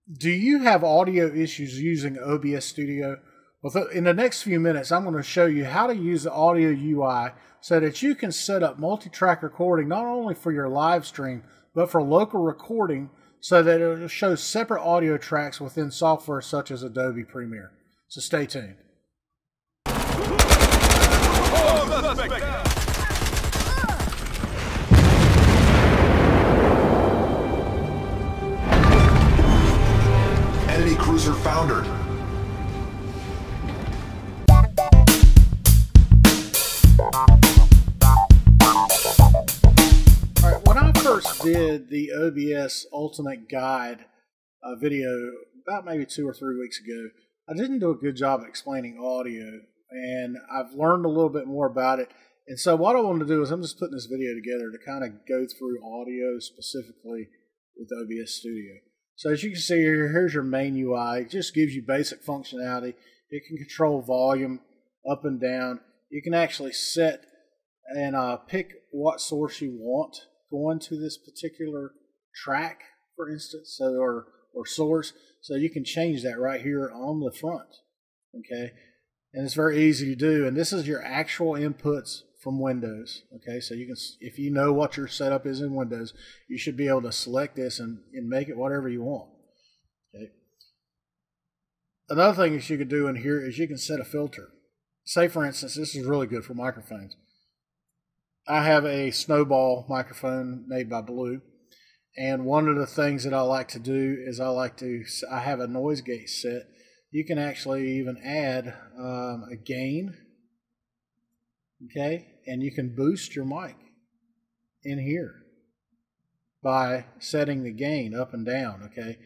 Do you have audio issues using OBS Studio? Well, in the next few minutes, I'm going to show you how to use the audio UI so that you can set up multi-track recording not only for your live stream, but for local recording so that it will show separate audio tracks within software such as Adobe Premiere. So stay tuned. Enemy cruiser foundered. Alright, when I first did the OBS Ultimate Guide video about maybe 2 or 3 weeks ago, I didn't do a good job explaining audio, and I've learned a little bit more about it. And so what I wanted to do is I'm just putting this video together to kind of go through audio specifically with OBS Studio. So as you can see here, here's your main UI. It just gives you basic functionality. It can control volume up and down. You can actually set and pick what source you want going to this particular track, for instance, or source. So you can change that right here on the front. Okay, and it's very easy to do. And this is your actual inputs from Windows. Okay, so you can, if you know what your setup is in Windows, you should be able to select this and make it whatever you want. Okay. Another thing that you can do in here is you can set a filter. Say, for instance, this is really good for microphones. I have a Snowball microphone made by Blue, and one of the things that I like to do is I have a noise gate set. You can actually even add a gain. Okay, and you can boost your mic in here by setting the gain up and down. Okay,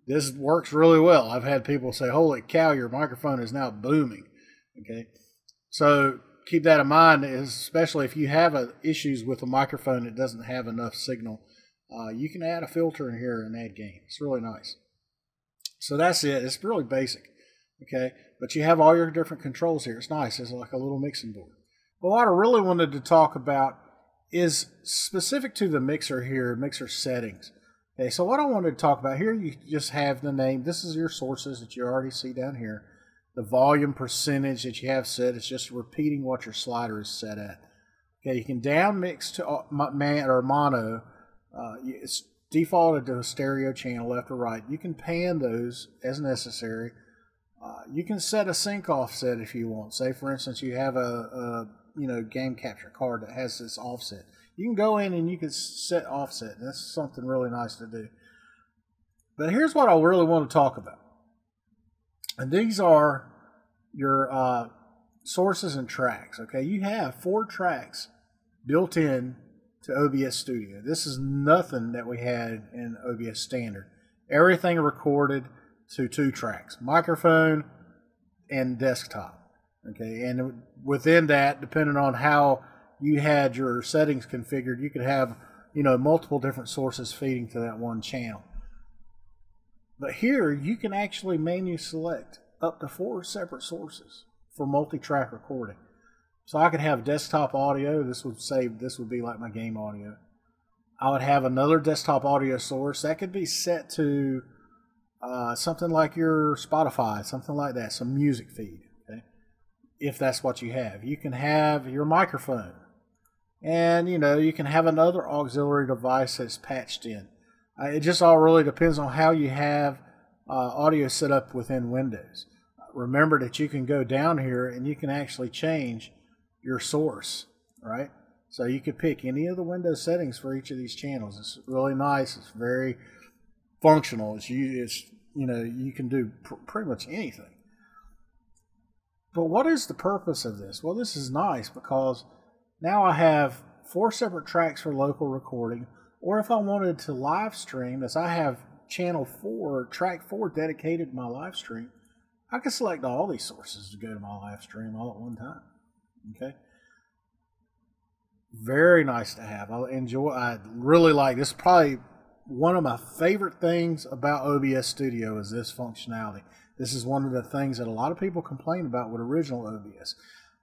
this works really well. I've had people say, "Holy cow, your microphone is now booming." Okay, so keep that in mind, especially if you have issues with a microphone that doesn't have enough signal. You can add a filter in here and add gain. It's really nice. So that's it. It's really basic. Okay, but you have all your different controls here. It's nice. It's like a little mixing board. But what I really wanted to talk about is specific to the mixer here, mixer settings. Okay, so what I wanted to talk about here, you just have the name. This is your sources that you already see down here. The volume percentage that you have set is just repeating what your slider is set at. Okay, you can down mix to mono. It's defaulted to a stereo channel left or right. You can pan those as necessary. You can set a sync offset if you want. Say, for instance, you have a game capture card that has this offset. You can go in and you can set offset. And that's something really nice to do. But here's what I really want to talk about. And these are your sources and tracks. Okay, you have 4 tracks built in to OBS Studio. This is nothing that we had in OBS Standard. Everything recorded to 2 tracks, microphone and desktop. Okay, and within that, depending on how you had your settings configured, you could have, multiple different sources feeding to that one channel. But here, you can actually manually select up to 4 separate sources for multi-track recording. So I could have desktop audio. This would be like my game audio. I would have another desktop audio source that could be set to something like your Spotify, something like that, some music feed. Okay, if that's what you have. You can have your microphone, and you can have another auxiliary device that's patched in. It just all really depends on how you have audio set up within Windows. Remember that you can go down here and you can actually change your source, right? So you could pick any of the Windows settings for each of these channels. It's really nice. It's very functional. You can do pretty much anything. But what is the purpose of this? Well, this is nice because now I have 4 separate tracks for local recording. Or if I wanted to live stream, as I have channel 4, track 4 dedicated to my live stream, I can select all these sources to go to my live stream all at one time. Okay. Very nice to have. I really like this. Probably one of my favorite things about OBS Studio is this functionality. This is one of the things that a lot of people complain about with original OBS.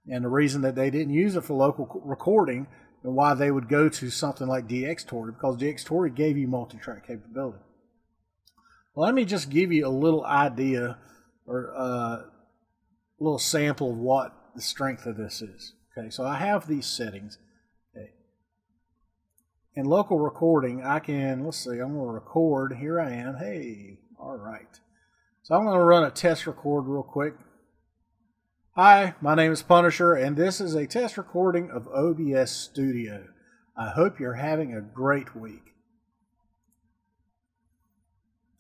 And the reason that they didn't use it for local recording and why they would go to something like DxTory, because DxTory gave you multi-track capability. Let me just give you a little idea or a little sample of what the strength of this is. Okay, so I have these settings. Okay. In local recording, I can, let's see, I'm going to record. Here I am. Hey, all right. So I'm going to run a test record real quick. Hi, my name is Punisher, and this is a test recording of OBS Studio. I hope you're having a great week.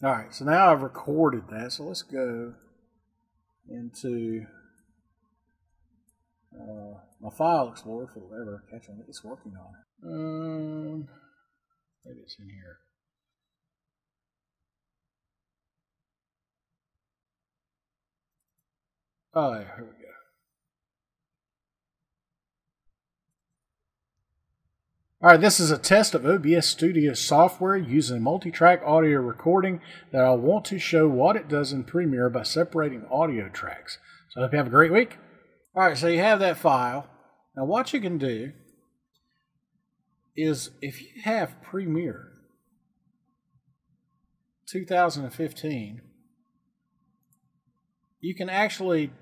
All right, so now I've recorded that, so let's go into my file explorer for whatever it's working on. Maybe it's in here. Oh, yeah, here we go. All right, this is a test of OBS Studio software using multi-track audio recording that I want to show what it does in Premiere by separating audio tracks. So I hope you have a great week. All right, so you have that file. Now what you can do is if you have Premiere 2015, you can actually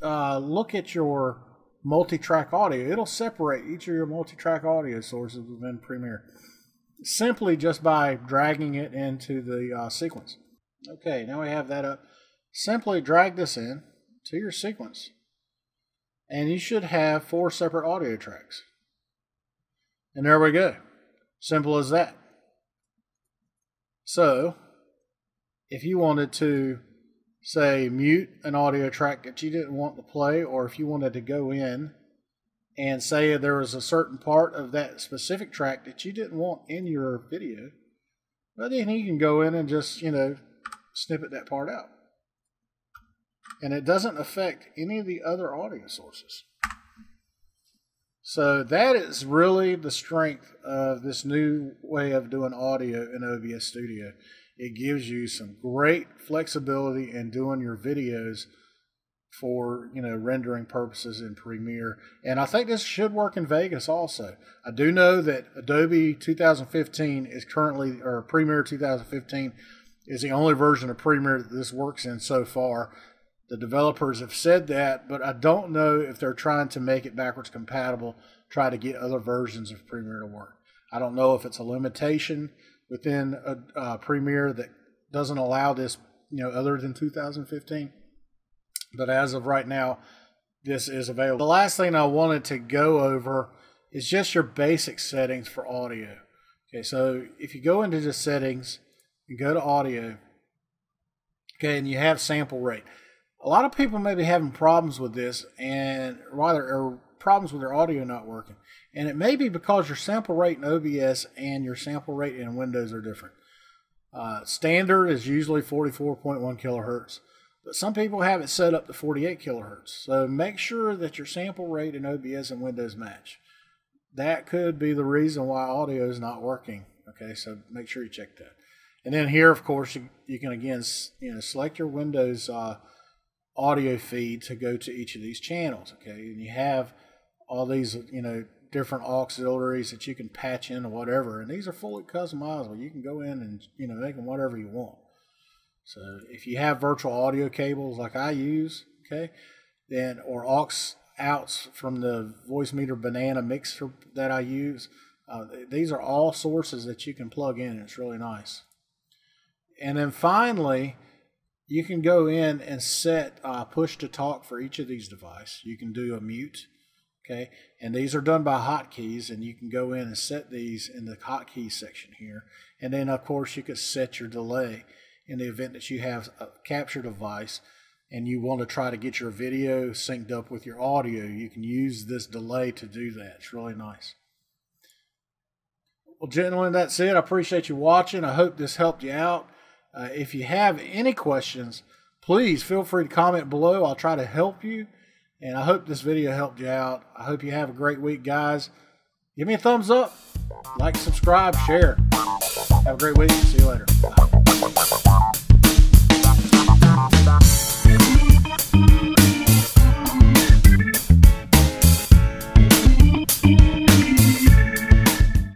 look at your multi-track audio. It'll separate each of your multi-track audio sources within Premiere simply just by dragging it into the sequence. Okay, now we have that up. Simply drag this in to your sequence and you should have 4 separate audio tracks. And there we go. Simple as that. So if you wanted to say mute an audio track that you didn't want to play, or if you wanted to go in and say there was a certain part of that specific track that you didn't want in your video, well, then you can go in and just, snippet that part out. And it doesn't affect any of the other audio sources. So that is really the strength of this new way of doing audio in OBS Studio. It gives you some great flexibility in doing your videos for, rendering purposes in Premiere. And I think this should work in Vegas also. I do know that Adobe 2015 is currently, or Premiere 2015 is the only version of Premiere that this works in so far. The developers have said that, but I don't know if they're trying to make it backwards compatible, try to get other versions of Premiere to work. I don't know if it's a limitation within Premiere that doesn't allow this, other than 2015. But as of right now, this is available. The last thing I wanted to go over is just your basic settings for audio. Okay, so if you go into the settings, you go to audio, okay, and you have sample rate. A lot of people may be having problems with this, or problems with their audio not working. And it may be because your sample rate in OBS and your sample rate in Windows are different. Standard is usually 44.1 kilohertz, but some people have it set up to 48 kilohertz. So make sure that your sample rate in OBS and Windows match. That could be the reason why audio is not working. Okay, so make sure you check that. And then here, of course, you can again, select your Windows audio feed to go to each of these channels. Okay, and you have all these, different auxiliaries that you can patch in or whatever, and these are fully customizable. You can go in and make them whatever you want. So if you have virtual audio cables like I use, okay, then or aux outs from the Voicemeeter Banana mixer that I use, these are all sources that you can plug in, and it's really nice. And then finally, you can go in and set push to talk for each of these devices. You can do a mute. Okay, and these are done by hotkeys, and you can go in and set these in the hotkey section here. And then, of course, you could set your delay in the event that you have a capture device and you want to try to get your video synced up with your audio. You can use this delay to do that. It's really nice. Well, gentlemen, that's it. I appreciate you watching. I hope this helped you out. If you have any questions, please feel free to comment below. I'll try to help you. And I hope this video helped you out. I hope you have a great week, guys. Give me a thumbs up, like, subscribe, share. Have a great week. See you later. Bye.